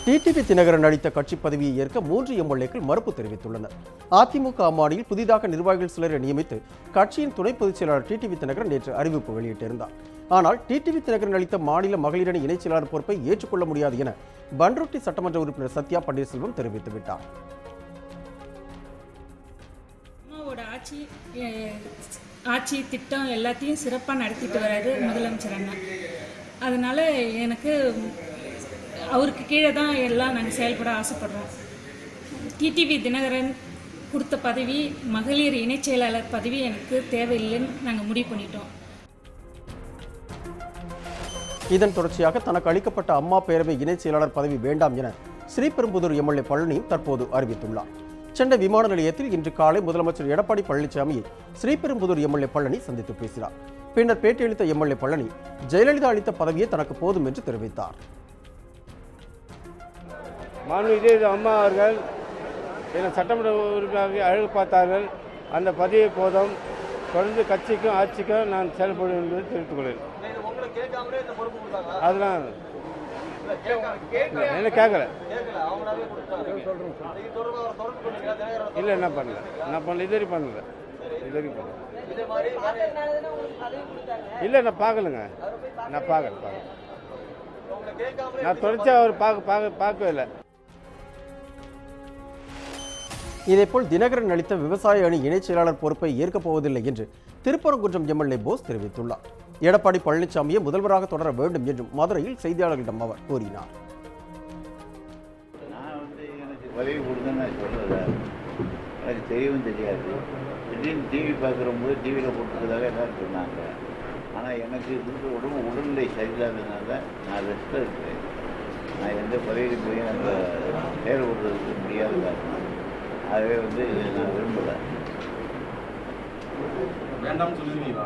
TTV Dinakaran அளித்த கட்சி பதவியை ஏற்க 3 எம்எல்ஏக்கள் மறுப்பு தெரிவித்துள்ளனர். அதிமுக அம்மாடியில் புதிதாக நிர்வாகிகள் சிலரை நியமித்து கட்சியின் துணை பொதுச் செயலாளர் டிடிவி தினகரன் நேற்று அறிவிப்பு வெளியிட்டிருந்தார். ஆனால் டிடிவி தினகரன் அளித்த மாநில மகளிரணி இணைச் செயலாளர் பொறுப்பை ஏற்றுக்கொள்ள முடியாது என பண்ருட்டி சட்டமன்ற உறுப்பினர் சத்யா பன்னீர்செல்வம் தெரிவித்துவிட்டார். ஆட்சி திட்டம் எல்லாத்தையும் சிறப்பாக நடத்திட்டு வராரு முதலமைச்சர் அண்ணா. அதனால எனக்கு அவருக்கு கீழே தான் எல்லாம் நாங்கள் செயல்பட ஆசைப்படுறோம். டிடிவி தினகரன் கொடுத்த பதவி மகளிர் இணைச் செயலாளர் பதவி எனக்கு தேவையில்லைன்னு நாங்கள் முடிவு பண்ணிட்டோம். இதன் தொடர்ச்சியாக தனக்கு அளிக்கப்பட்ட அம்மா பேரவை இணைச் செயலாளர் பதவி வேண்டாம் என ஸ்ரீபெரும்புதூர் எம்எல்ஏ பழனி தற்போது அறிவித்துள்ளார். சென்னை விமான நிலையத்தில் இன்று காலை முதலமைச்சர் எடப்பாடி பழனிசாமியை ஸ்ரீபெரும்புதூர் எம்எல்ஏ பழனி சந்தித்து பேசினார். பின்னர் பேட்டியளித்த எம்எல்ஏ பழனி ஜெயலலிதா அளித்த பதவியே தனக்கு போதும் என்று தெரிவித்தார். மாண்புமிகு அம்மா அவர்கள் என்னை சட்டமன்ற உறுப்பினராக அழகு பார்த்தார்கள். அந்த பதவியை போதும், தொடர்ந்து கட்சிக்கும் ஆட்சிக்கும் நான் செயல்படுவேன் என்பதை தெரிவித்துக் கொள்கிறேன். அதெல்லாம் என்ன கேட்கல, இல்லை என்ன பண்ணல, இதுவரை பண்ணல, இல்லை நான் பார்க்கலங்க, நான் பார்க்கல, நான் தொடர்ச்சியாக அவர் பார்க்கவே இல்லை. இதேபோல் தினகரன் அளித்த விவசாய அணி இணைச் செயலாளர் பொறுப்பை ஏற்கப் போவதில்லை என்று திருப்பரங்குன்றம் எம்எல்ஏ போஸ் தெரிவித்துள்ளார். எடப்பாடி பழனிசாமியை முதல்வராக தொடர வேண்டும் என்றும் மதுரையில் செய்தியாளர்களிடம் அவர் கூறினார். பதவி கொடுங்கன்னு நான் சொல்லலை, எனக்கு தெரியவும் தெரியாது. திடீர்னு டிவி பார்க்குறம்போது டிவியில் போட்டுருக்கதாக எல்லாரும் சொன்னாங்க. ஆனால் எனக்கு இருக்கிற உடல்நிலை சரியில்லாததுனால நான் ரெஸ்ட்டில் இருக்கிறேன். நான் எந்த பதவியில் போய் அந்த செயல்படுறதுக்கு முடியாத காரணம். ஆகவே நான் விரும்பலை. வேண்டாம்னு சொல்லுவீங்களா?